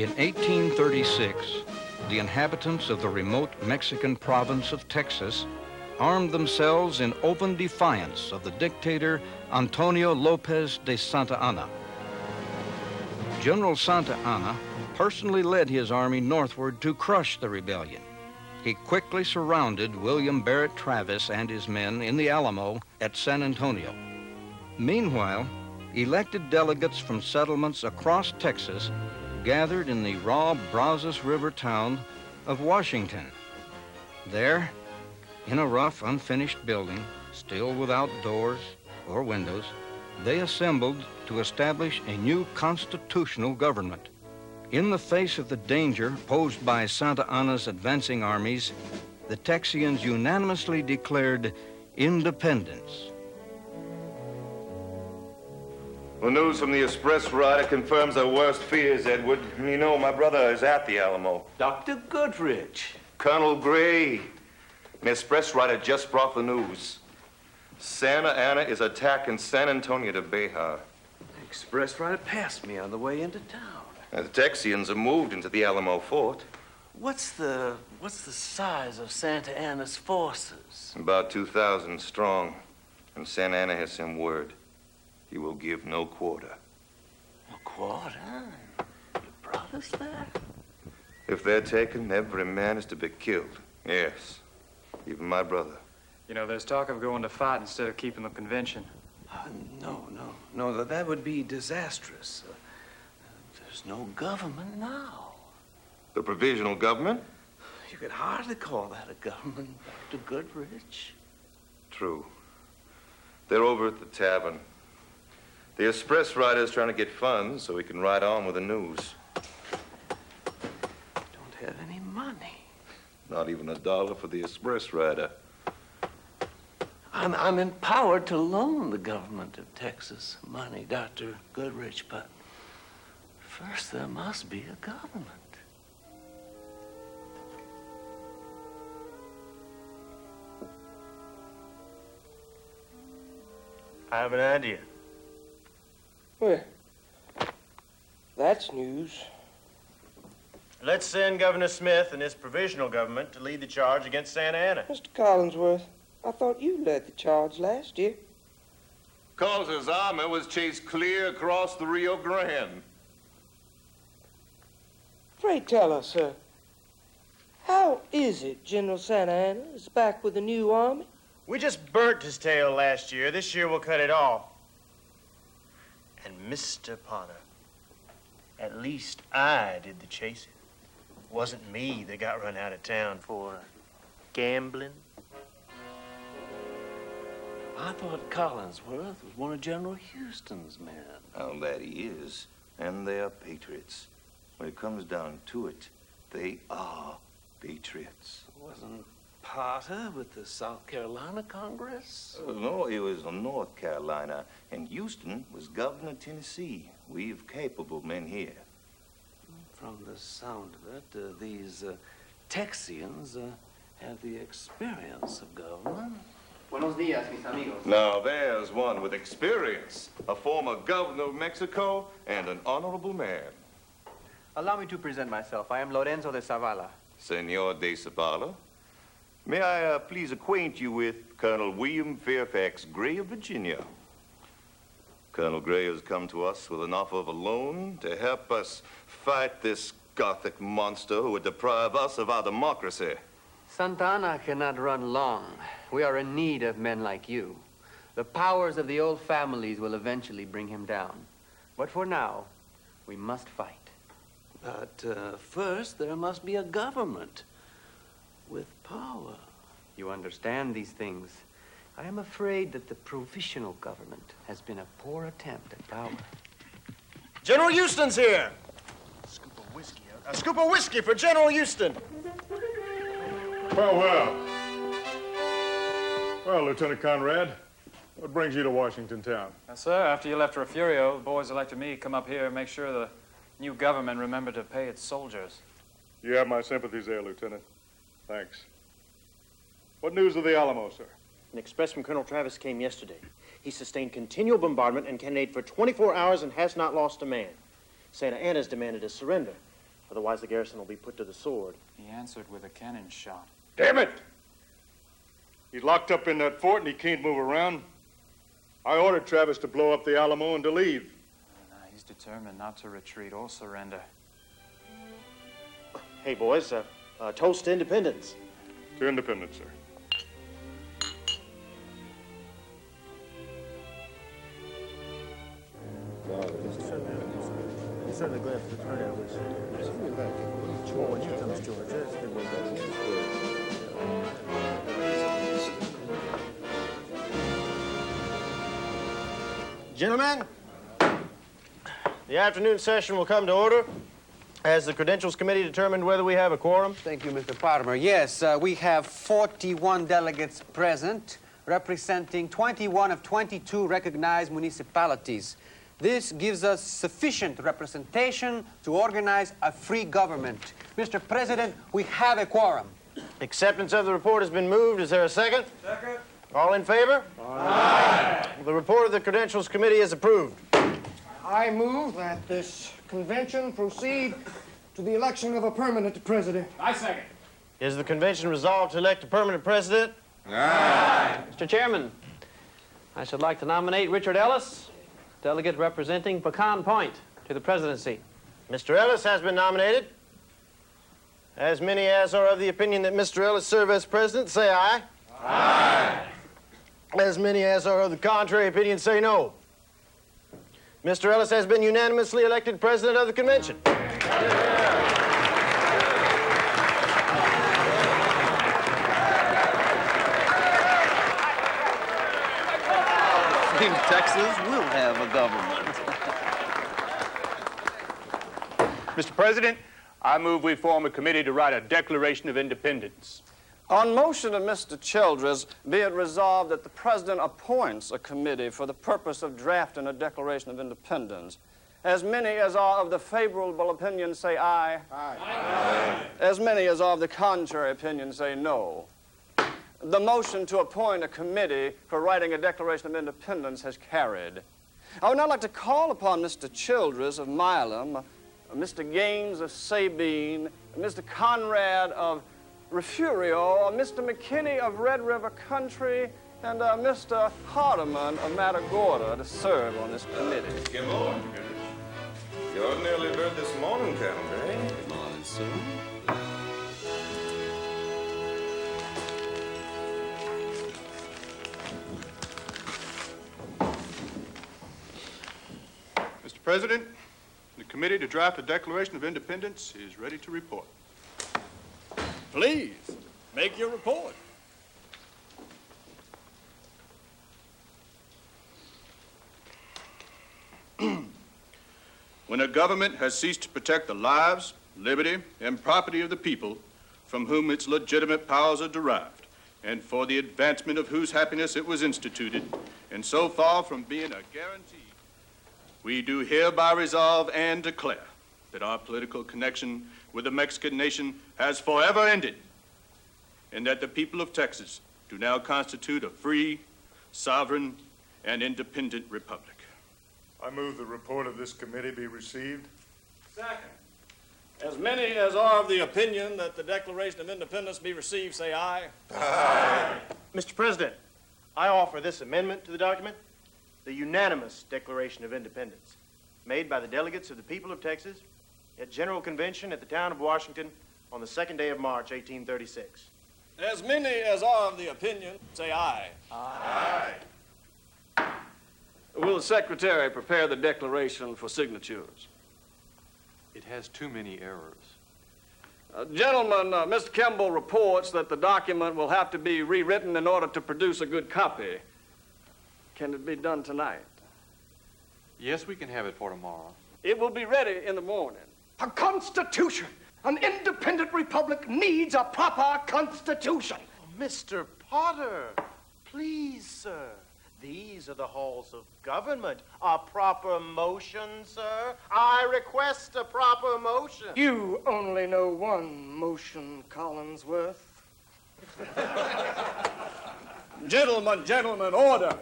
In 1836, the inhabitants of the remote Mexican province of Texas armed themselves in open defiance of the dictator Antonio Lopez de Santa Anna. General Santa Anna personally led his army northward to crush the rebellion. He quickly surrounded William Barrett Travis and his men in the Alamo at San Antonio. Meanwhile, elected delegates from settlements across Texas gathered in the raw Brazos River town of Washington. There, in a rough, unfinished building, still without doors or windows, they assembled to establish a new constitutional government. In the face of the danger posed by Santa Anna's advancing armies, the Texians unanimously declared independence. The news from the express rider confirms our worst fears, Edward. You know, my brother is at the Alamo. Dr. Goodrich. Colonel Gray. The express rider just brought the news. Santa Anna is attacking San Antonio de Bejar. The express rider passed me on the way into town. The Texians have moved into the Alamo fort. What's the size of Santa Anna's forces? About 2,000 strong. And Santa Anna has sent word. He will give no quarter. No quarter? Your brother's there? If they're taken, every man is to be killed. Yes, even my brother. You know, there's talk of going to fight instead of keeping the convention. No, that would be disastrous. There's no government now. The provisional government? You could hardly call that a government, Dr. Goodrich. True. They're over at the tavern. The express rider's trying to get funds so he can ride on with the news. Don't have any money. Not even $1 for the express rider. I'm empowered to loan the government of Texas money, Dr. Goodrich, but first there must be a government. I have an idea. Well, that's news. Let's send Governor Smith and his provisional government to lead the charge against Santa Anna. Mr. Collinsworth, I thought you led the charge last year. Collins's army was chased clear across the Rio Grande. Pray tell us, sir, how is it General Santa Anna is back with a new army? We just burnt his tail last year. This year we'll cut it off. And Mr. Potter, at least I did the chasing. It wasn't me that got run out of town for gambling. I thought Collinsworth was one of General Houston's men. Oh, that he is. And they are patriots. When it comes down to it, they are patriots. Wasn't Potter with the South Carolina Congress? No, he was in North Carolina, and Houston was governor of Tennessee. We've capable men here. From the sound of it, these Texians have the experience of government. Buenos días, mis amigos. Now, there's one with experience. A former governor of Mexico and an honorable man. Allow me to present myself. I am Lorenzo de Zavala. Senor de Zavala. May I please acquaint you with Colonel William Fairfax Gray of Virginia. Colonel Gray has come to us with an offer of a loan to help us fight this Gothic monster who would deprive us of our democracy. Santa Anna cannot run long. We are in need of men like you. The powers of the old families will eventually bring him down. But for now, we must fight. But first, there must be a government with power. You understand these things. I am afraid that the provisional government has been a poor attempt at power. General Houston's here. A scoop of whiskey for General Houston. Well. Well, Lieutenant Conrad, what brings you to Washington town? Sir, after you left Refugio, the boys elected me to come up here and make sure the new government remembered to pay its soldiers. You have my sympathies there, Lieutenant. Thanks. What news of the Alamo, sir? An express from Colonel Travis came yesterday. He sustained continual bombardment and cannonade for 24 hours and has not lost a man. Santa Anna's demanded a surrender. Otherwise, the garrison will be put to the sword. He answered with a cannon shot. Damn it! He's locked up in that fort and he can't move around. I ordered Travis to blow up the Alamo and to leave. He's determined not to retreat or surrender. Hey, boys, toast to independence. To independence, sir. Certainly glad for the turnout. When you comes, George, that's a good way to Gentlemen, the afternoon session will come to order. Has the Credentials Committee determined whether we have a quorum? Thank you, Mr. Parmer. Yes, we have 41 delegates present, representing 21 of 22 recognized municipalities. This gives us sufficient representation to organize a free government. Mr. President, we have a quorum. Acceptance of the report has been moved. Is there a second? Second. All in favor? Aye. The report of the Credentials Committee is approved. I move that this convention proceed to the election of a permanent president. I second. Is the convention resolved to elect a permanent president? Mr. Chairman, I should like to nominate Richard Ellis, delegate representing Pecan Point, to the presidency. Mr. Ellis has been nominated. As many as are of the opinion that Mr. Ellis serve as president, say aye. Aye. As many as are of the contrary opinion, say no. Mr. Ellis has been unanimously elected president of the convention. Texas will have a government. Mr. President, I move we form a committee to write a Declaration of Independence. On motion of Mr. Childress, be it resolved that the President appoints a committee for the purpose of drafting a Declaration of Independence. As many as are of the favorable opinion say aye. Aye. Aye. As many as are of the contrary opinion say no. The motion to appoint a committee for writing a Declaration of Independence has carried. I would now like to call upon Mr. Childress of Milam, Mr. Gaines of Sabine, Mr. Conrad of Refugio, Mr. McKinney of Red River Country, and Mr. Hardeman of Matagorda to serve on this committee. Come on. You ordinarily bird this morning, Colonel Gray. Good morning, sir. Mr. President, the committee to draft a Declaration of Independence is ready to report. Please, make your report. When a government has ceased to protect the lives, liberty, and property of the people from whom its legitimate powers are derived, and for the advancement of whose happiness it was instituted, and so far from being a guarantee, we do hereby resolve and declare that our political connection with the Mexican nation has forever ended, and that the people of Texas do now constitute a free, sovereign, and independent republic. I move the report of this committee be received. Second. As many as are of the opinion that the Declaration of Independence be received, say aye. Aye. Mr. President, I offer this amendment to the document, the unanimous Declaration of Independence, made by the delegates of the people of Texas at General Convention at the town of Washington on the 2nd day of March, 1836. As many as are of the opinion, say aye. Aye. Will the Secretary prepare the declaration for signatures? It has too many errors. Gentlemen, Mr. Kimball reports that the document will have to be rewritten in order to produce a good copy. Can it be done tonight? Yes, we can have it for tomorrow. It will be ready in the morning. A constitution! An independent republic needs a proper constitution. Mr. Potter, please, sir. These are the halls of government. A proper motion, sir. I request a proper motion. You only know one motion, Collinsworth. Gentlemen, order.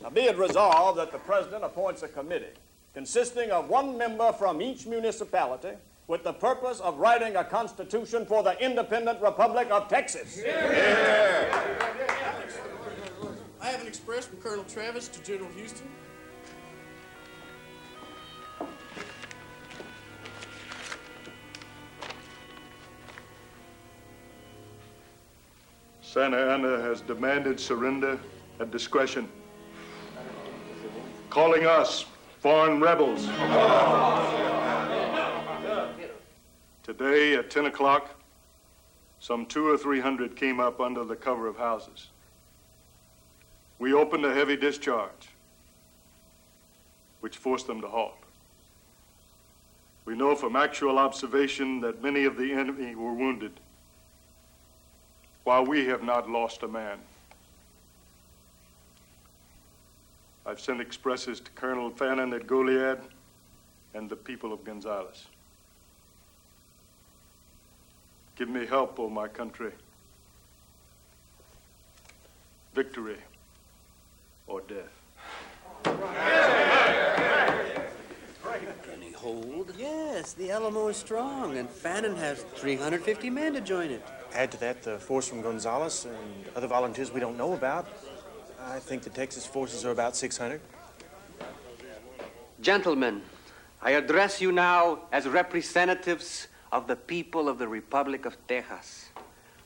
Now be it resolved that the President appoints a committee consisting of one member from each municipality with the purpose of writing a constitution for the independent Republic of Texas. I have an express from Colonel Travis to General Houston. Santa Anna has demanded surrender at discretion, calling us foreign rebels. Today at 10 o'clock, some 200 or 300 came up under the cover of houses. We opened a heavy discharge, which forced them to halt. We know from actual observation that many of the enemy were wounded, while we have not lost a man. I've sent expresses to Colonel Fannin at Goliad and the people of Gonzales. Give me help, O my country. Victory or death. Any hold? Yes, the Alamo is strong, and Fannin has 350 men to join it. Add to that the force from Gonzales and other volunteers we don't know about. I think the Texas forces are about 600. Gentlemen, I address you now as representatives of the people of the Republic of Texas.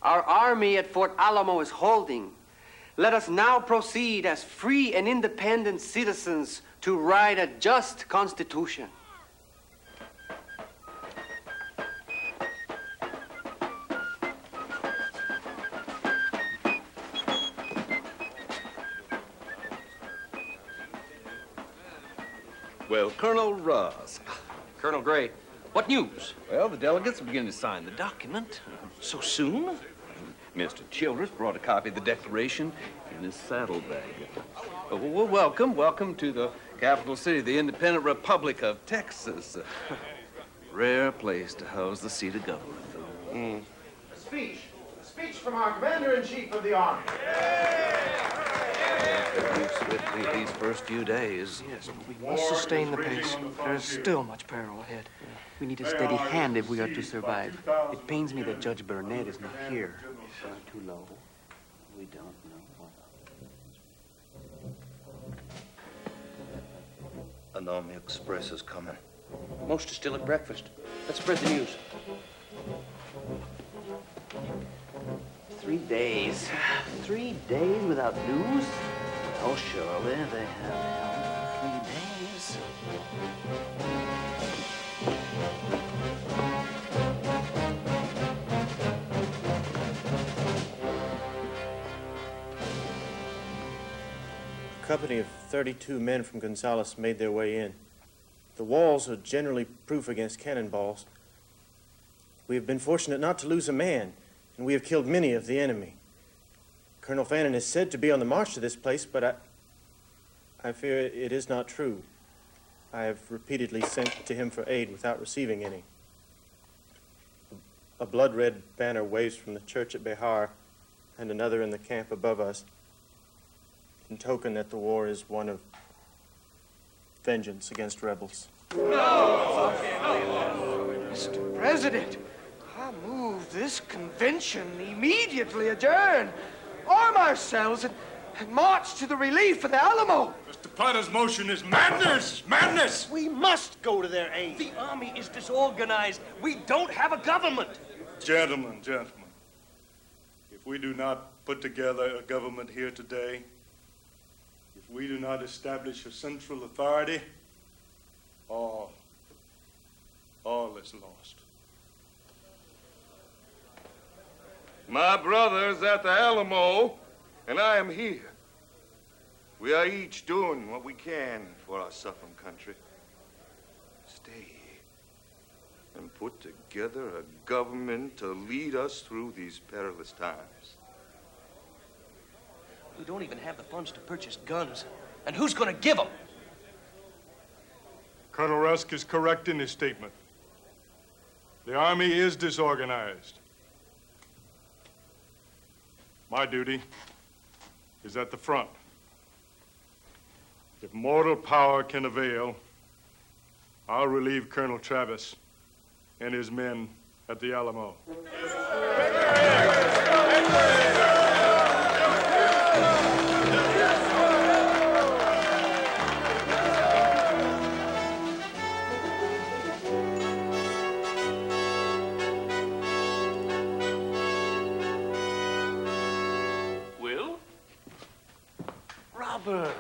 Our army at Fort Alamo is holding. Let us now proceed as free and independent citizens to write a just constitution. Well, Colonel Rusk. Colonel Gray, what news? Well, the delegates are beginning to sign the document. So soon? Mr. Childress brought a copy of the Declaration in his saddlebag. Well, welcome to the capital city of the independent Republic of Texas. Rare place to house the seat of government. A speech from our Commander-in-Chief of the Army. Swiftly these first few days. Yes, but we must sustain the pace. There is still much peril ahead. We need a steady hand if we are to survive. It pains me that Judge Burnett is not here. Too low. We don't know. An army express is coming. Most are still at breakfast. Let's spread the news. 3 days. 3 days without news? Oh, surely they have held 3 days. A company of 32 men from Gonzales made their way in. The walls are generally proof against cannonballs. We have been fortunate not to lose a man, and we have killed many of the enemy. Colonel Fannin is said to be on the march to this place, but I fear it is not true. I have repeatedly sent to him for aid without receiving any. A blood-red banner waves from the church at Behar and another in the camp above us, in token that the war is one of vengeance against rebels. No! Mr. President, I move this convention immediately adjourn, arm ourselves, and march to the relief of the Alamo. Mr. Potter's motion is madness! Madness! We must go to their aid. The army is disorganized. We don't have a government. Gentlemen, if we do not put together a government here today, if we do not establish a central authority, all is lost. My brother's at the Alamo, and I am here. We are each doing what we can for our suffering country. Stay and put together a government to lead us through these perilous times. We don't even have the funds to purchase guns. And who's going to give them? Colonel Rusk is correct in his statement. The Army is disorganized. My duty is at the front. If mortal power can avail, I'll relieve Colonel Travis and his men at the Alamo. Will? Robert,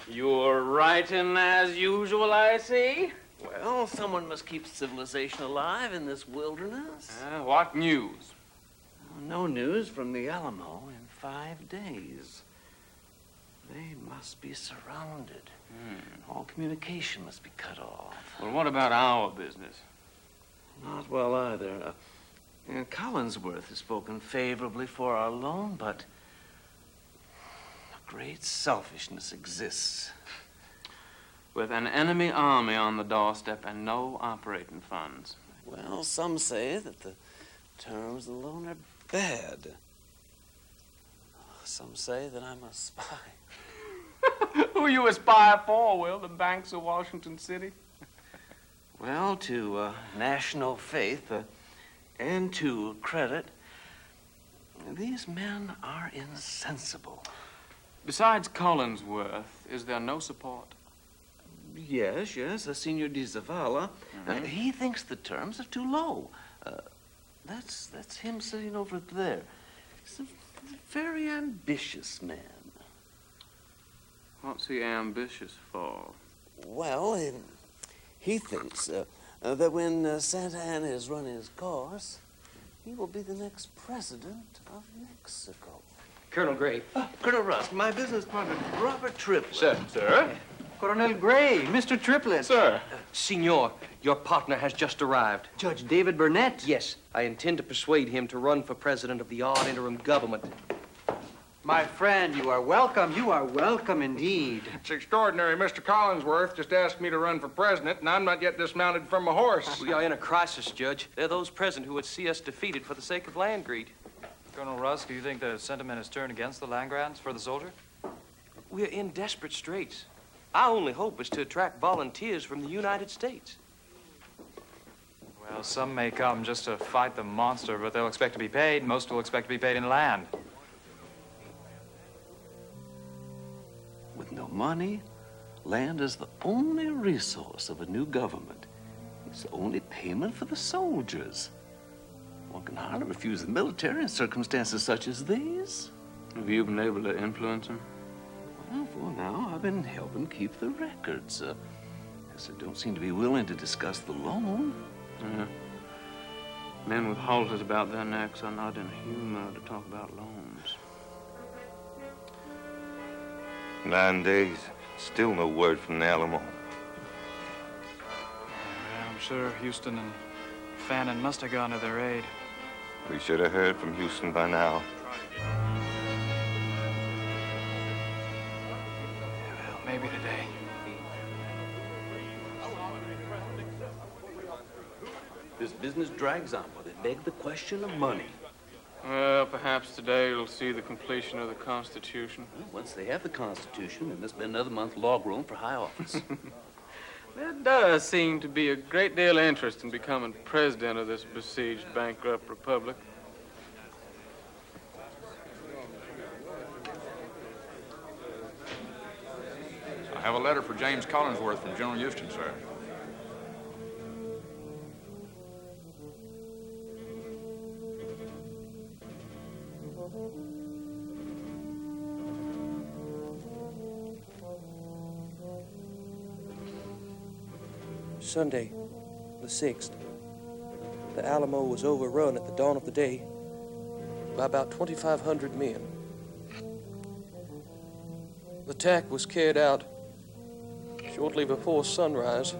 you're writing as usual, I see. Well, someone must keep civilization alive in this wilderness. What news? No news from the Alamo in 5 days. They must be surrounded. All communication must be cut off. Well, what about our business? Not well either. Collinsworth has spoken favorably for our loan, but a great selfishness exists. With an enemy army on the doorstep and no operating funds. Well, some say that the terms of the loan are bad. Some say that I'm a spy. Who are you a spy for, Will? The banks of Washington City? Well, to national faith and to credit, these men are insensible. Besides Collinsworth, is there no support? Yes, Senor de Zavala. He thinks the terms are too low. That's him sitting over there. He's a very ambitious man. What's he ambitious for? Well, he thinks that when Santa Anna has run his course, he will be the next president of Mexico. Colonel Gray. Colonel Rusk, my business partner, Robert Triplett. Sir? Colonel Gray, Mr. Triplett. Sir. Senor, your partner has just arrived. Judge David Burnett? Yes. I intend to persuade him to run for president of the odd interim government. My friend, you are welcome. You are welcome indeed. It's extraordinary. Mr. Collinsworth just asked me to run for president, and I'm not yet dismounted from a horse. We are in a crisis, Judge. There are those present who would see us defeated for the sake of land greed. Colonel Rusk, do you think the sentiment has turned against the land grants for the soldier? We are in desperate straits. Our only hope is to attract volunteers from the United States. Well, some may come just to fight the monster, but they'll expect to be paid. Most will expect to be paid in land. With no money, land is the only resource of a new government. It's the only payment for the soldiers. One can hardly refuse the military in circumstances such as these. Have you been able to influence him? Well, for now, I've been helping keep the records. Yes, they don't seem to be willing to discuss the loan. Yeah. Men with halters about their necks are not in humor to talk about loans. 9 days, still no word from the Alamo. Yeah, I'm sure Houston and Fannin must have gone to their aid. We should have heard from Houston by now. Well, maybe today. This business drags on, but it begs the question of money. Well, perhaps today you'll see the completion of the Constitution. Well, once they have the Constitution, there must be another month log room for high office. There does seem to be a great deal of interest in becoming president of this besieged, bankrupt republic. I have a letter for James Collinsworth from General Houston, sir. Sunday, the 6th. The Alamo was overrun at the dawn of the day by about 2,500 men. The attack was carried out shortly before sunrise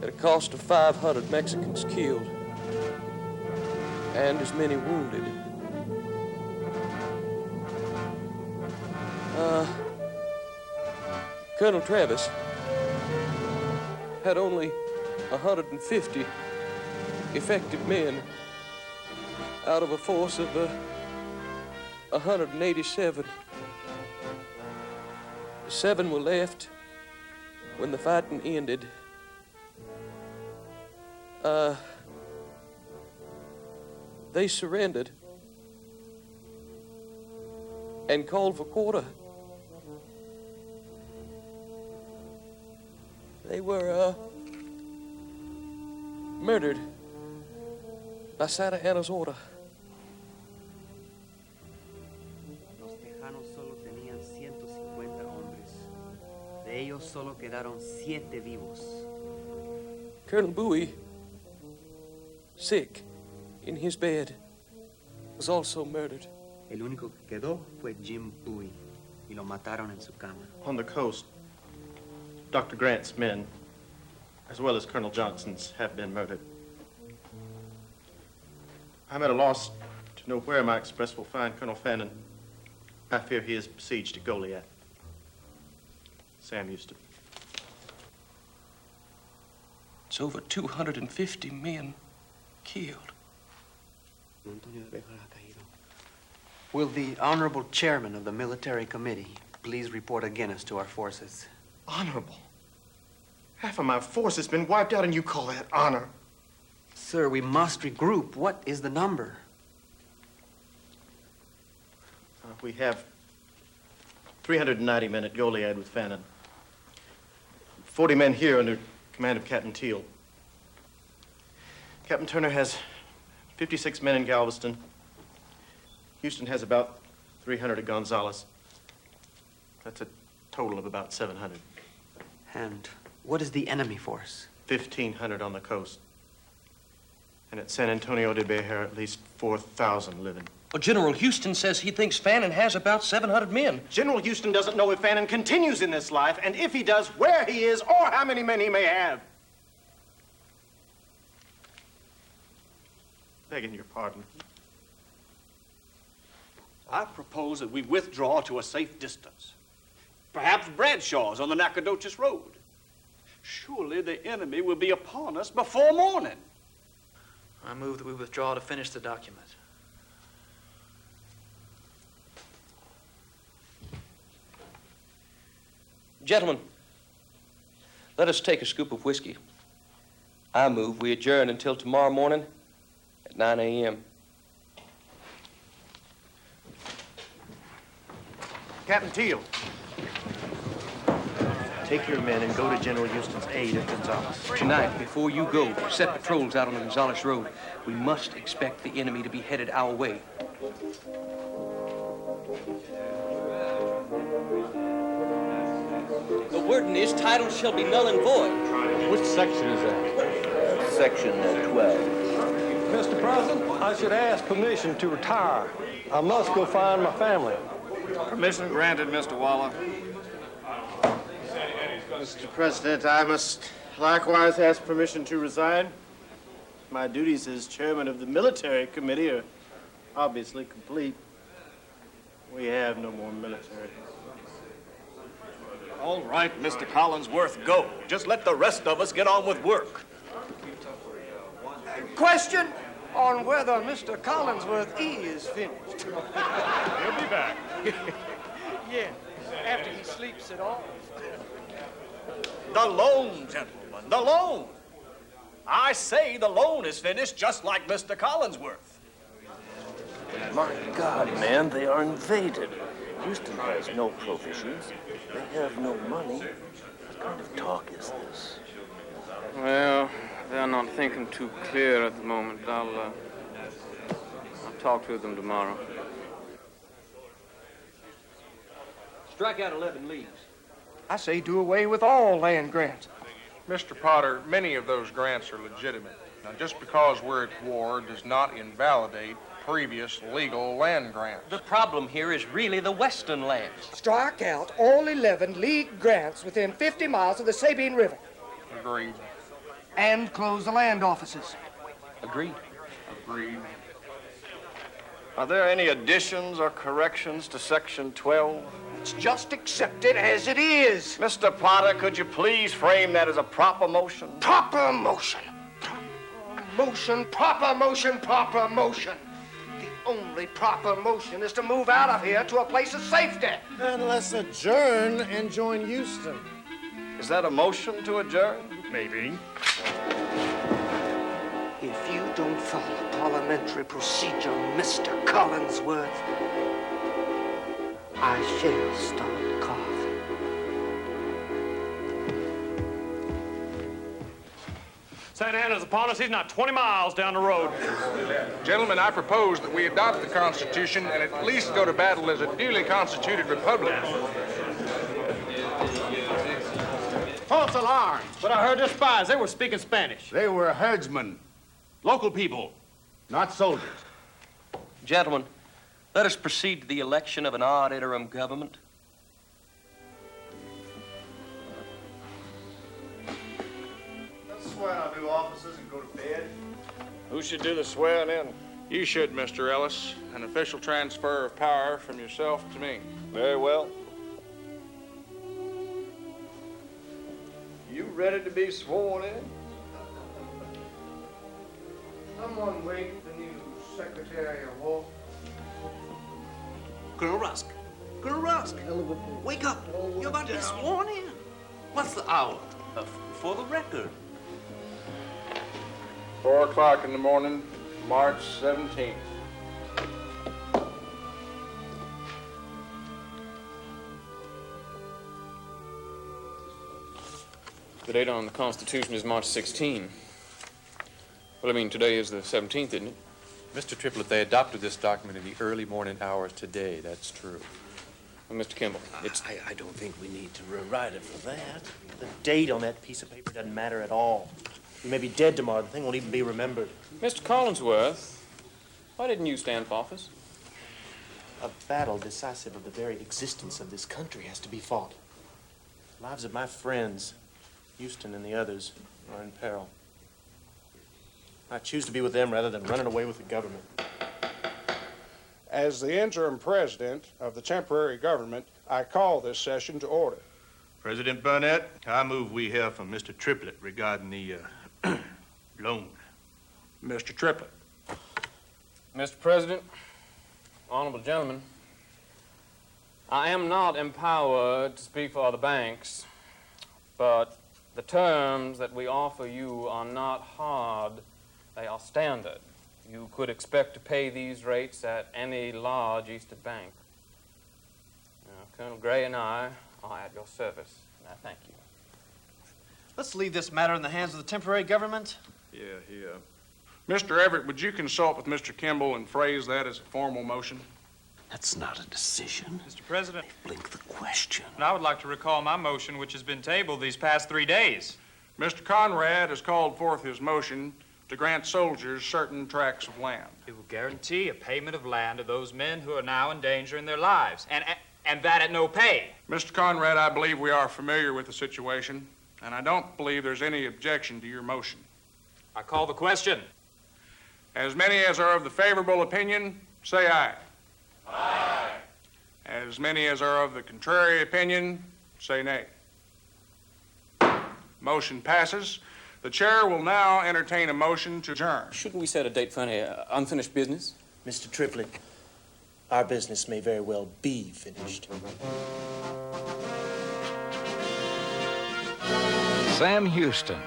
at a cost of 500 Mexicans killed and as many wounded. Colonel Travis had only 150 effective men out of a force of 187. 7 were left when the fighting ended, They surrendered and called for quarter. They were, murdered by Santa Anna's order. Los tejanos solo tenían 150 hombres. De ellos solo quedaron 7 vivos. Colonel Bowie, sick in his bed, was also murdered. El único que quedó fue Jim Bowie, y lo mataron en su cama. On the coast, Dr. Grant's men, as well as Colonel Johnson's, have been murdered. I'm at a loss to know where my express will find Colonel Fannin. I fear he is besieged at Goliad. Sam Houston. It's over 250 men killed. Will the honorable chairman of the military committee please report again as to our forces? Honorable? Half of my force has been wiped out, and you call that honor? Sir, we must regroup. What is the number? We have 390 men at Goliad with Fannin. 40 men here under command of Captain Teal. Captain Turner has 56 men in Galveston. Houston has about 300 at Gonzales. That's a total of about 700. And what is the enemy force? 1,500 on the coast. And at San Antonio de Bejar, at least 4,000 living. Well, General Houston says he thinks Fannin has about 700 men. General Houston doesn't know if Fannin continues in this life, and if he does, where he is, or how many men he may have. Begging your pardon. I propose that we withdraw to a safe distance. Perhaps Bradshaw's on the Nacogdoches Road. Surely the enemy will be upon us before morning. I move that we withdraw to finish the document. Gentlemen, let us take a scoop of whiskey. I move we adjourn until tomorrow morning at 9 a.m. Captain Teal, take your men and go to General Houston's aid at Gonzales. Tonight, before you go, set patrols out on the Gonzales Road. We must expect the enemy to be headed our way. The wording is title shall be null and void. Which section is that? Section 12. Mr. President, I should ask permission to retire. I must go find my family. Permission granted, Mr. Waller. Mr. President, I must likewise ask permission to resign. My duties as chairman of the military committee are obviously complete. We have no more military. All right, Mr. Collinsworth, go. Just let the rest of us get on with work. Question on whether Mr. Collinsworth is finished. He'll be back. Yeah, after he sleeps it off. The loan, gentlemen, the loan. I say the loan is finished just like Mr. Collinsworth. My God, man, they are invaded. Houston has no provisions. They have no money. What kind of talk is this? Well, they're not thinking too clear at the moment. I'll talk to them tomorrow. Strike out 11 leagues. I say do away with all land grants. Mr. Potter, many of those grants are legitimate. Now, just because we're at war does not invalidate previous legal land grants. The problem here is really the western lands. Strike out all 11 league grants within 50 miles of the Sabine River. Agreed. And close the land offices. Agreed. Agreed. Are there any additions or corrections to Section 12? It's just accepted as it is. Mr. Potter, could you please frame that as a proper motion? Proper motion. Motion, proper motion, proper motion. The only proper motion is to move out of here to a place of safety. Then let's adjourn and join Houston. Is that a motion to adjourn? Maybe. Follow parliamentary procedure, Mr. Collinsworth. I shall start carving. Santa Anna's upon us. He's not 20 miles down the road. Gentlemen, I propose that we adopt the Constitution and at least go to battle as a duly constituted republic. False alarm. But I heard the spies. They were speaking Spanish. They were herdsmen, local people, not soldiers. Gentlemen, let us proceed to the election of an odd interim government. Let's swear our new officers and go to bed. Who should do the swearing in? You should, Mr. Ellis. An official transfer of power from yourself to me. Very well. You ready to be sworn in? Someone wake the new Secretary of War. Colonel Rusk. Colonel Rusk. Wake up. You're about to be sworn in. What's the hour? For the record. 4 o'clock in the morning, March 17th. The date on the Constitution is March 16. Well, I mean, today is the 17th, isn't it? Mr. Triplett, they adopted this document in the early morning hours today. That's true. Well, Mr. Kimball, it's... I don't think we need to rewrite it for that. The date on that piece of paper doesn't matter at all. You may be dead tomorrow. The thing won't even be remembered. Mr. Collinsworth, why didn't you stand for office? A battle decisive of the very existence of this country has to be fought. The lives of my friends, Houston and the others, are in peril. I choose to be with them rather than running away with the government. As the interim president of the temporary government, I call this session to order. President Burnett, I move we hear from Mr. Triplett regarding the loan. Mr. Triplett. Mr. President, honorable gentlemen, I am not empowered to speak for the banks, but the terms that we offer you are not hard. They are standard. You could expect to pay these rates at any large Eastern bank. Now, Colonel Gray and I are at your service, and I thank you. Let's leave this matter in the hands of the temporary government. Yeah. Mr. Everett, would you consult with Mr. Kimball and phrase that as a formal motion? That's not a decision. Mr. President, Blink the question. I would like to recall my motion, which has been tabled these past 3 days. Mr. Conrad has called forth his motion to grant soldiers certain tracts of land. It will guarantee a payment of land to those men who are now endangering their lives, and that at no pay. Mr. Conrad, I believe we are familiar with the situation, and I don't believe there's any objection to your motion. I call the question. As many as are of the favorable opinion, say aye. Aye. As many as are of the contrary opinion, say nay. Motion passes. The chair will now entertain a motion to adjourn. Shouldn't we set a date for any unfinished business? Mr. Triplett, our business may very well be finished. Sam Houston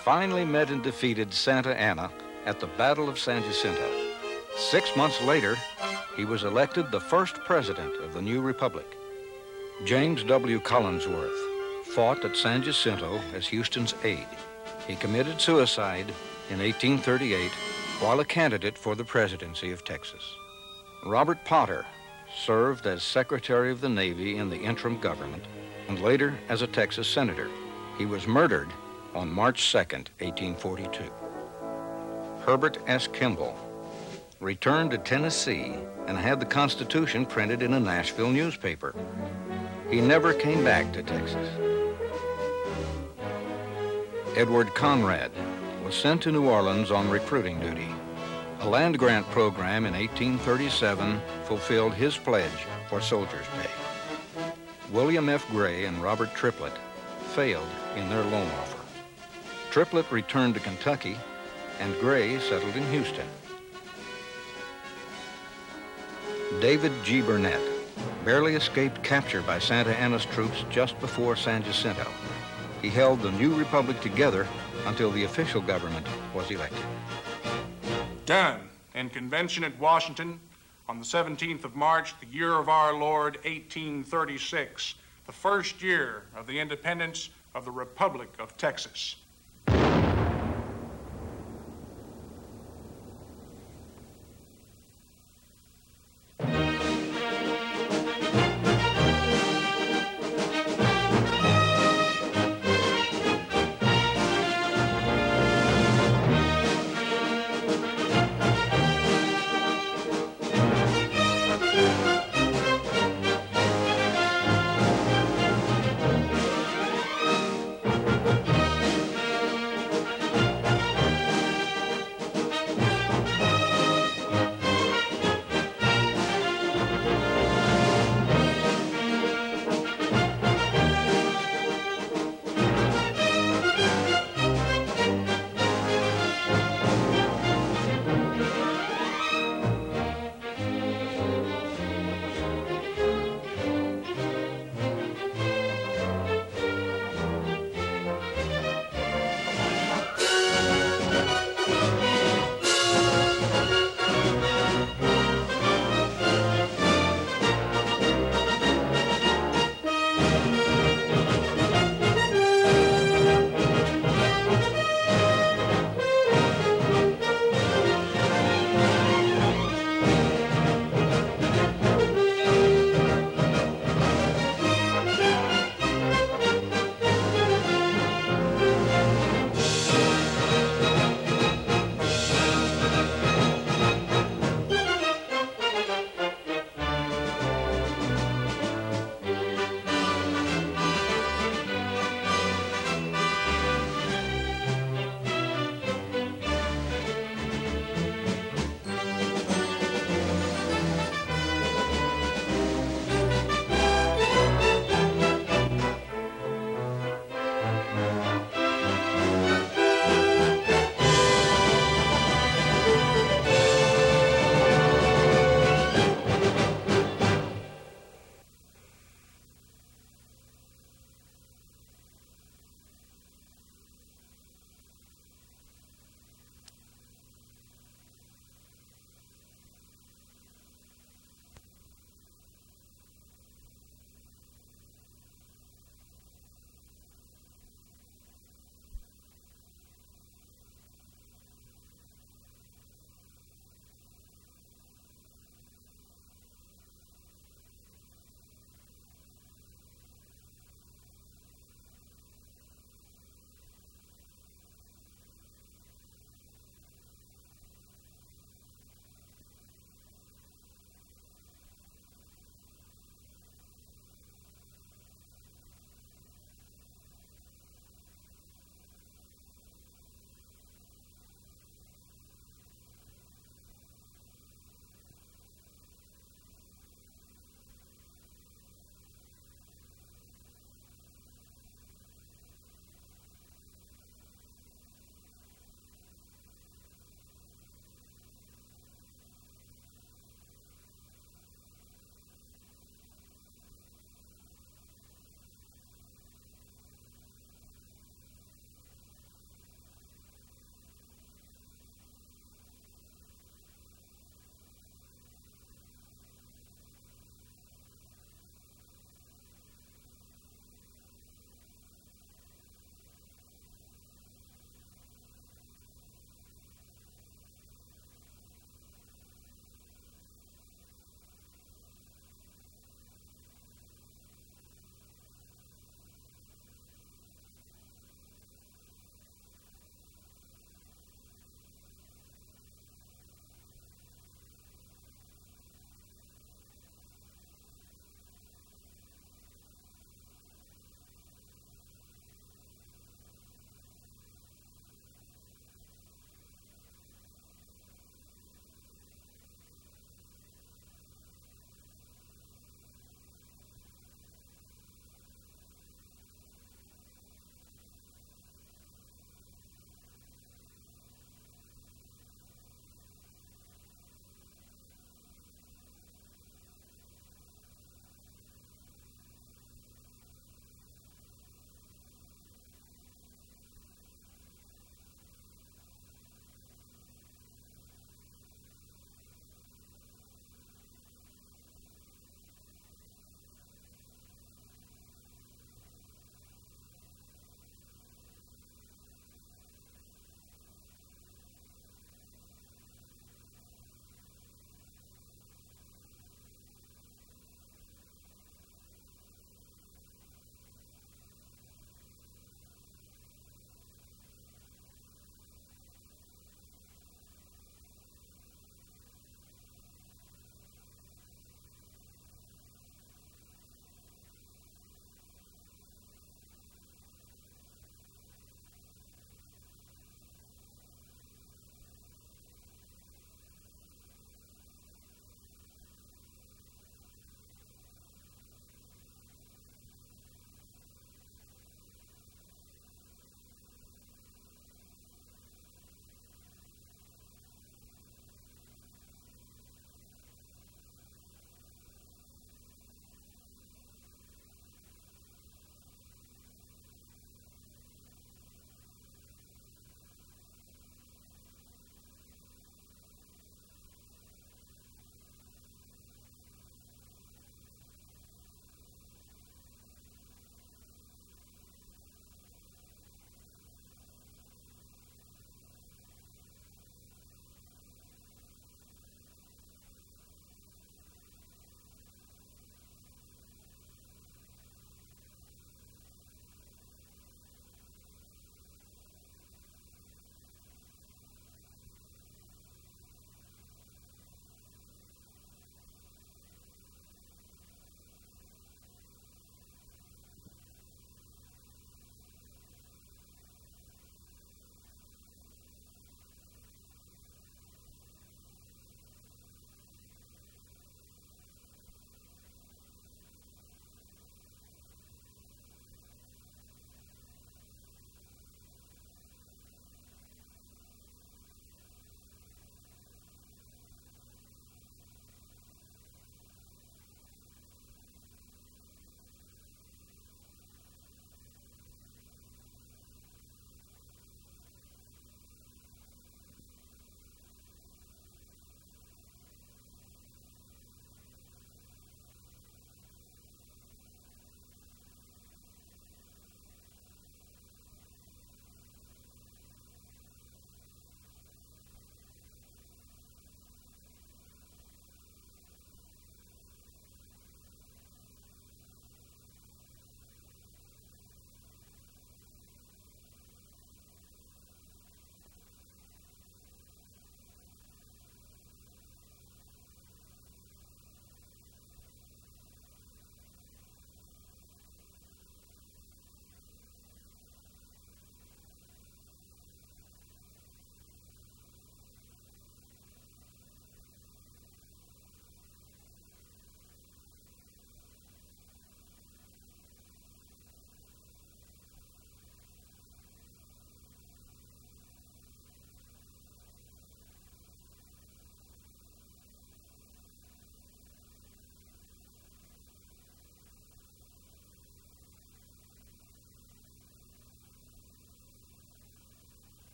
finally met and defeated Santa Anna at the Battle of San Jacinto. 6 months later, he was elected the first president of the new republic. James W. Collinsworth fought at San Jacinto as Houston's aide. He committed suicide in 1838 while a candidate for the presidency of Texas. Robert Potter served as Secretary of the Navy in the interim government and later as a Texas senator. He was murdered on March 2nd, 1842. Herbert S. Kimball returned to Tennessee and had the Constitution printed in a Nashville newspaper. He never came back to Texas. Edward Conrad was sent to New Orleans on recruiting duty. A land grant program in 1837 fulfilled his pledge for soldiers' pay. William F. Gray and Robert Triplett failed in their loan offer. Triplett returned to Kentucky, and Gray settled in Houston. David G. Burnett barely escaped capture by Santa Anna's troops just before San Jacinto. He held the new republic together until the official government was elected. Done in convention at Washington on the 17th of March, the year of our Lord, 1836, the first year of the independence of the Republic of Texas.